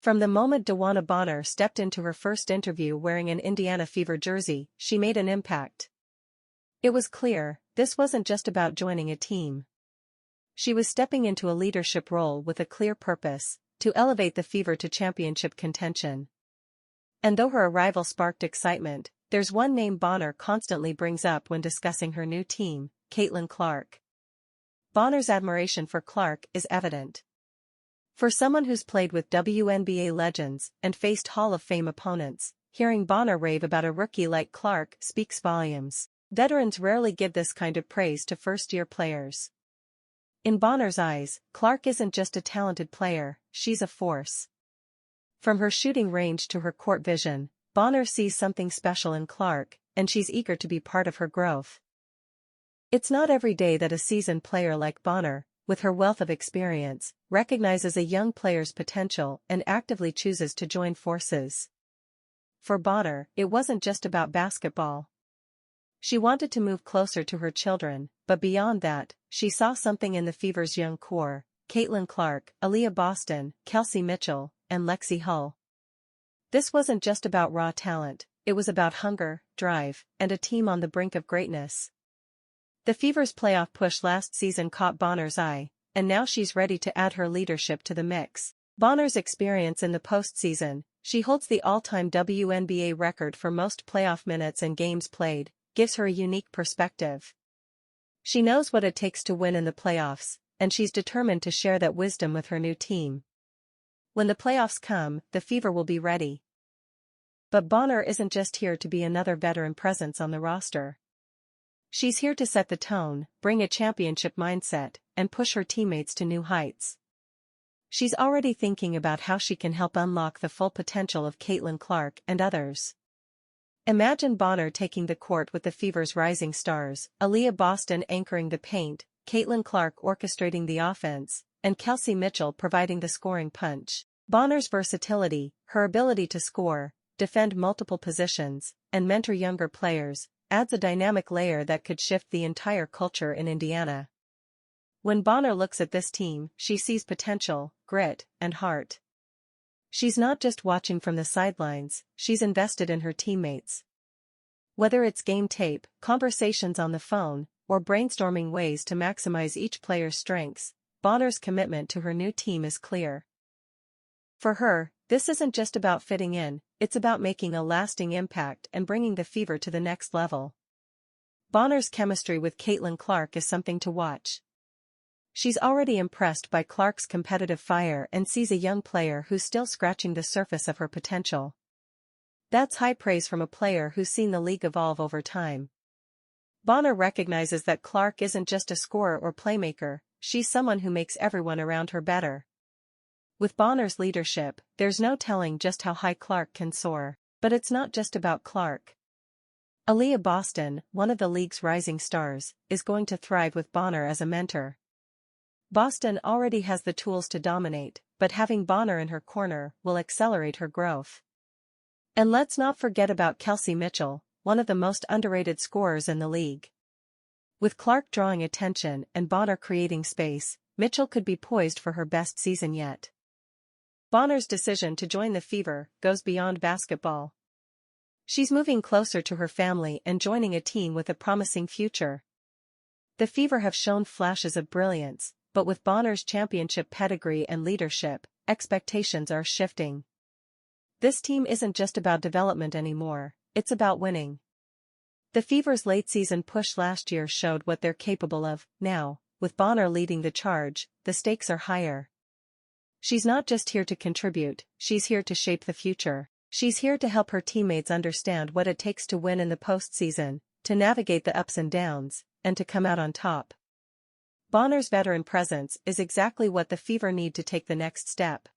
From the moment DeWanna Bonner stepped into her first interview wearing an Indiana Fever jersey, she made an impact. It was clear, this wasn't just about joining a team. She was stepping into a leadership role with a clear purpose, to elevate the Fever to championship contention. And though her arrival sparked excitement, there's one name Bonner constantly brings up when discussing her new team, Caitlin Clark. Bonner's admiration for Clark is evident. For someone who's played with WNBA legends and faced Hall of Fame opponents, hearing Bonner rave about a rookie like Clark speaks volumes. Veterans rarely give this kind of praise to first-year players. In Bonner's eyes, Clark isn't just a talented player, she's a force. From her shooting range to her court vision, Bonner sees something special in Clark, and she's eager to be part of her growth. It's not every day that a seasoned player like Bonner, with her wealth of experience, recognizes a young player's potential and actively chooses to join forces. For Bonner, it wasn't just about basketball. She wanted to move closer to her children, but beyond that, she saw something in the Fever's young core: Caitlin Clark, Aaliyah Boston, Kelsey Mitchell, and Lexi Hull. This wasn't just about raw talent, it was about hunger, drive, and a team on the brink of greatness. The Fever's playoff push last season caught Bonner's eye, and now she's ready to add her leadership to the mix. Bonner's experience in the postseason: she holds the all-time WNBA record for most playoff minutes and games played, gives her a unique perspective. She knows what it takes to win in the playoffs, and she's determined to share that wisdom with her new team. When the playoffs come, the Fever will be ready. But Bonner isn't just here to be another veteran presence on the roster. She's here to set the tone, bring a championship mindset, and push her teammates to new heights. She's already thinking about how she can help unlock the full potential of Caitlin Clark and others. Imagine Bonner taking the court with the Fever's rising stars: Aaliyah Boston anchoring the paint, Caitlin Clark orchestrating the offense, and Kelsey Mitchell providing the scoring punch. Bonner's versatility, her ability to score, defend multiple positions, and mentor younger players, adds a dynamic layer that could shift the entire culture in Indiana. When Bonner looks at this team, she sees potential, grit, and heart. She's not just watching from the sidelines, she's invested in her teammates. Whether it's game tape, conversations on the phone, or brainstorming ways to maximize each player's strengths, Bonner's commitment to her new team is clear. For her, this isn't just about fitting in, it's about making a lasting impact and bringing the Fever to the next level. Bonner's chemistry with Caitlin Clark is something to watch. She's already impressed by Clark's competitive fire and sees a young player who's still scratching the surface of her potential. That's high praise from a player who's seen the league evolve over time. Bonner recognizes that Clark isn't just a scorer or playmaker, she's someone who makes everyone around her better. With Bonner's leadership, there's no telling just how high Clark can soar. But it's not just about Clark. Aaliyah Boston, one of the league's rising stars, is going to thrive with Bonner as a mentor. Boston already has the tools to dominate, but having Bonner in her corner will accelerate her growth. And let's not forget about Kelsey Mitchell, one of the most underrated scorers in the league. With Clark drawing attention and Bonner creating space, Mitchell could be poised for her best season yet. Bonner's decision to join the Fever goes beyond basketball. She's moving closer to her family and joining a team with a promising future. The Fever have shown flashes of brilliance, but with Bonner's championship pedigree and leadership, expectations are shifting. This team isn't just about development anymore, it's about winning. The Fever's late-season push last year showed what they're capable of. Now, with Bonner leading the charge, the stakes are higher. She's not just here to contribute, she's here to shape the future. She's here to help her teammates understand what it takes to win in the postseason, to navigate the ups and downs, and to come out on top. Bonner's veteran presence is exactly what the Fever need to take the next step.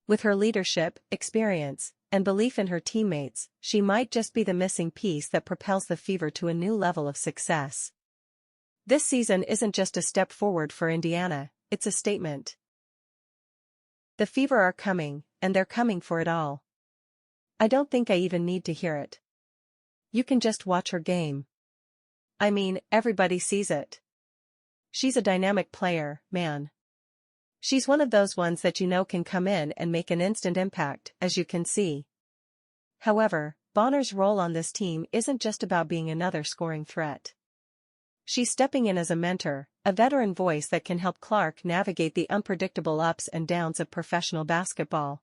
With her leadership, experience, and belief in her teammates, she might just be the missing piece that propels the Fever to a new level of success. This season isn't just a step forward for Indiana, it's a statement. The Fever are coming, and they're coming for it all. I don't think I even need to hear it. You can just watch her game. I mean, everybody sees it. She's a dynamic player, man. She's one of those ones that you know can come in and make an instant impact, as you can see. However, Bonner's role on this team isn't just about being another scoring threat. She's stepping in as a mentor, a veteran voice that can help Clark navigate the unpredictable ups and downs of professional basketball.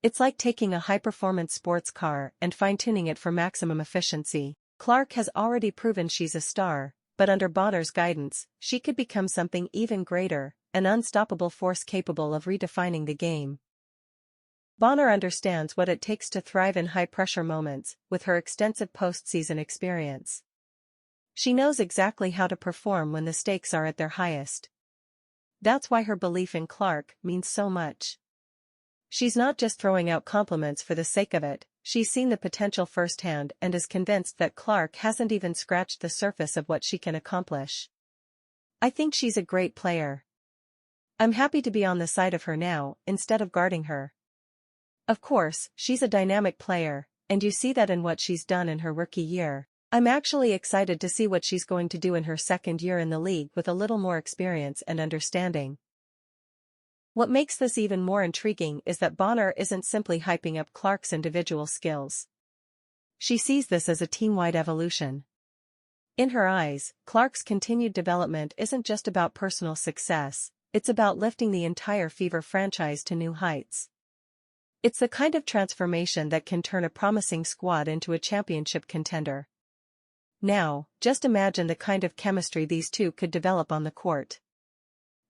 It's like taking a high-performance sports car and fine-tuning it for maximum efficiency. Clark has already proven she's a star, but under Bonner's guidance, she could become something even greater, an unstoppable force capable of redefining the game. Bonner understands what it takes to thrive in high-pressure moments, with her extensive postseason experience. She knows exactly how to perform when the stakes are at their highest. That's why her belief in Clark means so much. She's not just throwing out compliments for the sake of it, she's seen the potential firsthand and is convinced that Clark hasn't even scratched the surface of what she can accomplish. I think she's a great player. I'm happy to be on the side of her now, instead of guarding her. Of course, she's a dynamic player, and you see that in what she's done in her rookie year. I'm actually excited to see what she's going to do in her second year in the league with a little more experience and understanding. What makes this even more intriguing is that Bonner isn't simply hyping up Clark's individual skills. She sees this as a team-wide evolution. In her eyes, Clark's continued development isn't just about personal success, it's about lifting the entire Fever franchise to new heights. It's the kind of transformation that can turn a promising squad into a championship contender. Now, just imagine the kind of chemistry these two could develop on the court.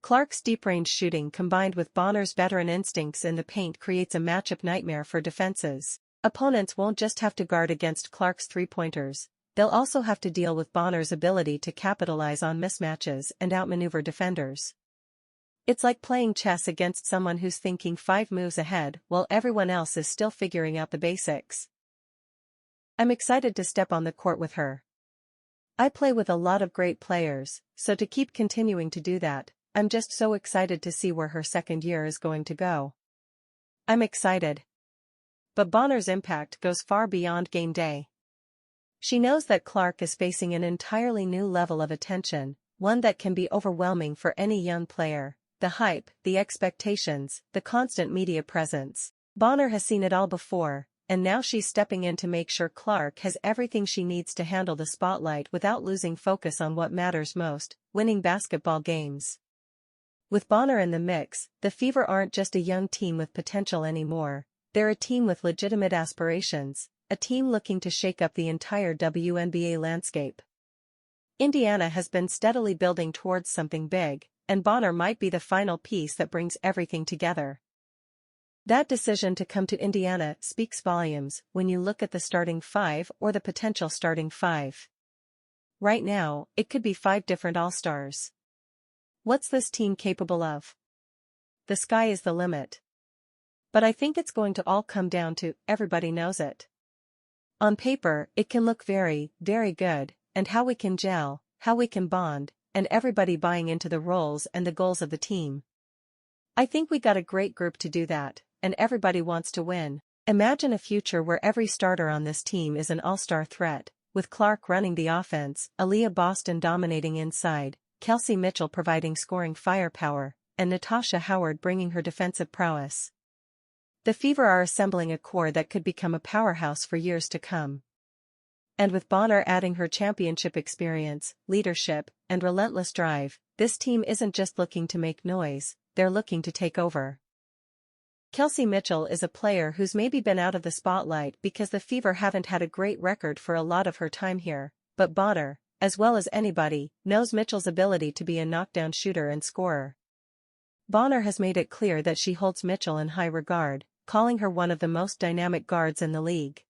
Clark's deep-range shooting combined with Bonner's veteran instincts in the paint creates a matchup nightmare for defenses. Opponents won't just have to guard against Clark's three-pointers, they'll also have to deal with Bonner's ability to capitalize on mismatches and outmaneuver defenders. It's like playing chess against someone who's thinking 5 moves ahead while everyone else is still figuring out the basics. I'm excited to step on the court with her. I play with a lot of great players, so to keep continuing to do that, I'm just so excited to see where her second year is going to go. I'm excited. But Bonner's impact goes far beyond game day. She knows that Clark is facing an entirely new level of attention, one that can be overwhelming for any young player. The hype, the expectations, the constant media presence. Bonner has seen it all before, and now she's stepping in to make sure Clark has everything she needs to handle the spotlight without losing focus on what matters most, winning basketball games. With Bonner in the mix, the Fever aren't just a young team with potential anymore, they're a team with legitimate aspirations, a team looking to shake up the entire WNBA landscape. Indiana has been steadily building towards something big, and Bonner might be the final piece that brings everything together. That decision to come to Indiana speaks volumes when you look at the starting 5 or the potential starting 5. Right now, it could be 5 different All-Stars. What's this team capable of? The sky is the limit. But I think it's going to all come down to everybody knows it. On paper, it can look very, very good, and how we can gel, how we can bond, and everybody buying into the roles and the goals of the team. I think we got a great group to do that, and everybody wants to win. Imagine a future where every starter on this team is an all-star threat, with Clark running the offense, Aaliyah Boston dominating inside, Kelsey Mitchell providing scoring firepower, and Natasha Howard bringing her defensive prowess. The Fever are assembling a core that could become a powerhouse for years to come. And with Bonner adding her championship experience, leadership, and relentless drive, this team isn't just looking to make noise, they're looking to take over. Kelsey Mitchell is a player who's maybe been out of the spotlight because the Fever haven't had a great record for a lot of her time here, but Bonner, as well as anybody, knows Mitchell's ability to be a knockdown shooter and scorer. Bonner has made it clear that she holds Mitchell in high regard, calling her one of the most dynamic guards in the league.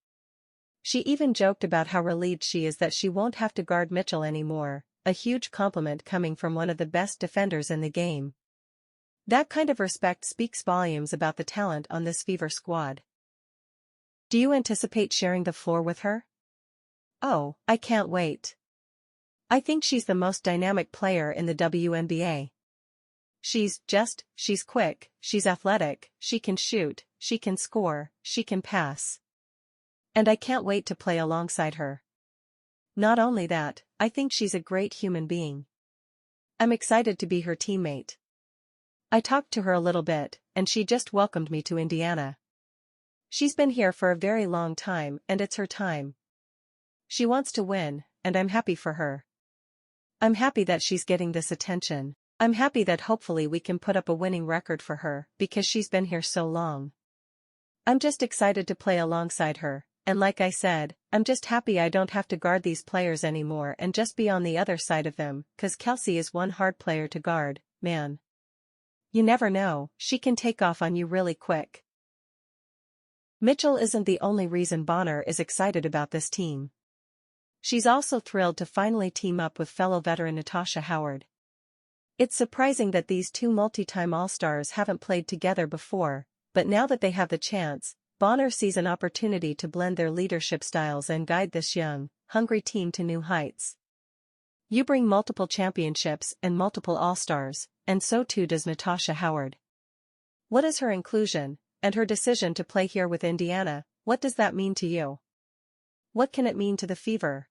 She even joked about how relieved she is that she won't have to guard Mitchell anymore, a huge compliment coming from one of the best defenders in the game. That kind of respect speaks volumes about the talent on this Fever squad. Do you anticipate sharing the floor with her? Oh, I can't wait. I think she's the most dynamic player in the WNBA. She's quick, she's athletic, she can shoot, she can score, she can pass. And I can't wait to play alongside her. Not only that, I think she's a great human being. I'm excited to be her teammate. I talked to her a little bit, and she just welcomed me to Indiana. She's been here for a very long time and it's her time. She wants to win, and I'm happy for her. I'm happy that she's getting this attention. I'm happy that hopefully we can put up a winning record for her because she's been here so long. I'm just excited to play alongside her, and like I said, I'm just happy I don't have to guard these players anymore and just be on the other side of them, 'cause Kelsey is one hard player to guard, man. You never know, she can take off on you really quick. Mitchell isn't the only reason Bonner is excited about this team. She's also thrilled to finally team up with fellow veteran Natasha Howard. It's surprising that these two multi-time All-Stars haven't played together before, but now that they have the chance, Bonner sees an opportunity to blend their leadership styles and guide this young, hungry team to new heights. You bring multiple championships and multiple All-Stars, and so too does Natasha Howard. What is her inclusion, and her decision to play here with Indiana, what does that mean to you? What can it mean to the Fever?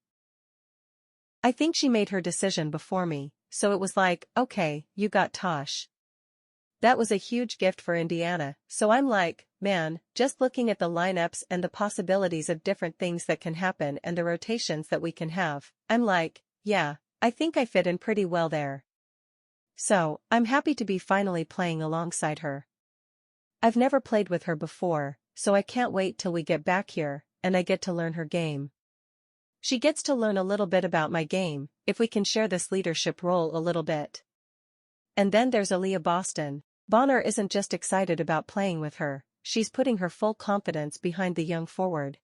I think she made her decision before me, so it was like, okay, you got Tosh. That was a huge gift for Indiana, so I'm like, man, just looking at the lineups and the possibilities of different things that can happen and the rotations that we can have, I'm like, yeah, I think I fit in pretty well there. So, I'm happy to be finally playing alongside her. I've never played with her before, so I can't wait till we get back here, and I get to learn her game. She gets to learn a little bit about my game, if we can share this leadership role a little bit. And then there's Aaliyah Boston. Bonner isn't just excited about playing with her, she's putting her full confidence behind the young forward.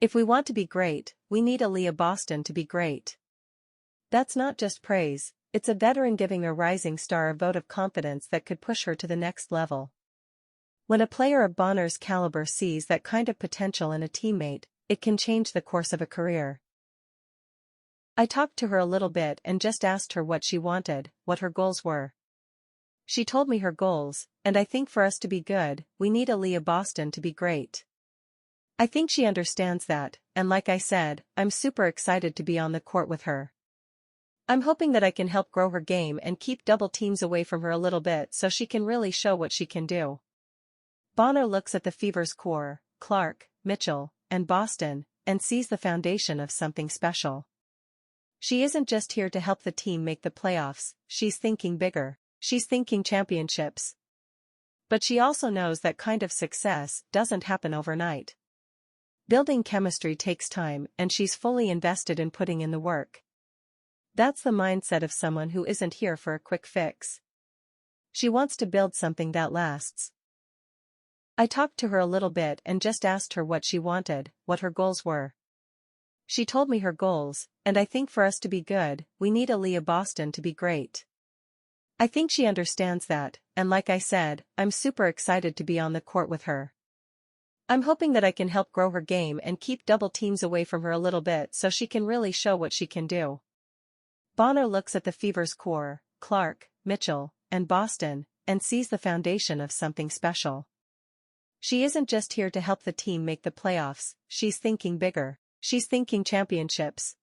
If we want to be great, we need Aaliyah Boston to be great. That's not just praise, it's a veteran giving a rising star a vote of confidence that could push her to the next level. When a player of Bonner's caliber sees that kind of potential in a teammate, it can change the course of a career. I talked to her a little bit and just asked her what she wanted, what her goals were. She told me her goals, and I think for us to be good, we need Aaliyah Boston to be great. I think she understands that, and like I said, I'm super excited to be on the court with her. I'm hoping that I can help grow her game and keep double teams away from her a little bit so she can really show what she can do. Bonner looks at the Fever's core, Clark, Mitchell, and Boston, and sees the foundation of something special. She isn't just here to help the team make the playoffs, she's thinking bigger. She's thinking championships. But she also knows that kind of success doesn't happen overnight. Building chemistry takes time and she's fully invested in putting in the work. That's the mindset of someone who isn't here for a quick fix. She wants to build something that lasts. I talked to her a little bit and just asked her what she wanted, what her goals were. She told me her goals, and I think for us to be good, we need Aaliyah Boston to be great. I think she understands that, and like I said, I'm super excited to be on the court with her. I'm hoping that I can help grow her game and keep double teams away from her a little bit so she can really show what she can do. Bonner looks at the Fever's core, Clark, Mitchell, and Boston, and sees the foundation of something special. She isn't just here to help the team make the playoffs, she's thinking bigger, she's thinking championships.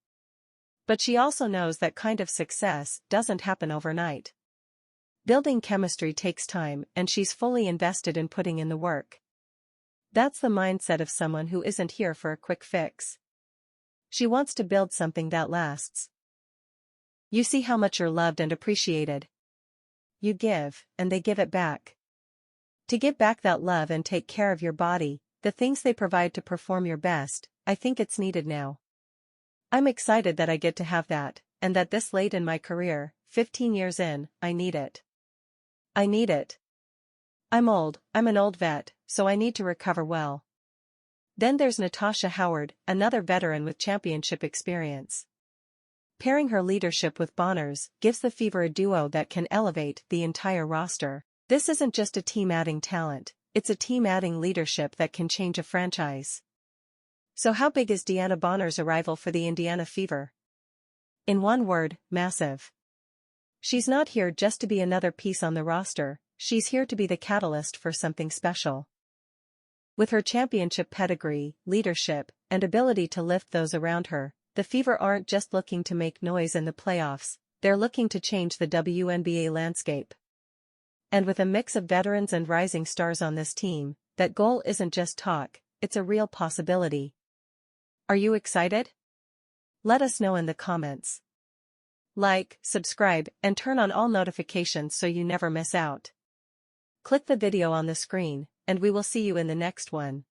But she also knows that kind of success doesn't happen overnight. Building chemistry takes time and she's fully invested in putting in the work. That's the mindset of someone who isn't here for a quick fix. She wants to build something that lasts. You see how much you're loved and appreciated. You give, and they give it back. To give back that love and take care of your body, the things they provide to perform your best, I think it's needed now. I'm excited that I get to have that, and that this late in my career, 15 years in, I need it. I need it. I'm an old vet, so I need to recover well. Then there's Natasha Howard, another veteran with championship experience. Pairing her leadership with Bonner's gives the Fever a duo that can elevate the entire roster. This isn't just a team adding talent, it's a team adding leadership that can change a franchise. So how big is DeWanna Bonner's arrival for the Indiana Fever? In one word, massive. She's not here just to be another piece on the roster, she's here to be the catalyst for something special. With her championship pedigree, leadership, and ability to lift those around her, the Fever aren't just looking to make noise in the playoffs, they're looking to change the WNBA landscape. And with a mix of veterans and rising stars on this team, that goal isn't just talk, it's a real possibility. Are you excited? Let us know in the comments. Like, subscribe, and turn on all notifications so you never miss out. Click the video on the screen, and we will see you in the next one.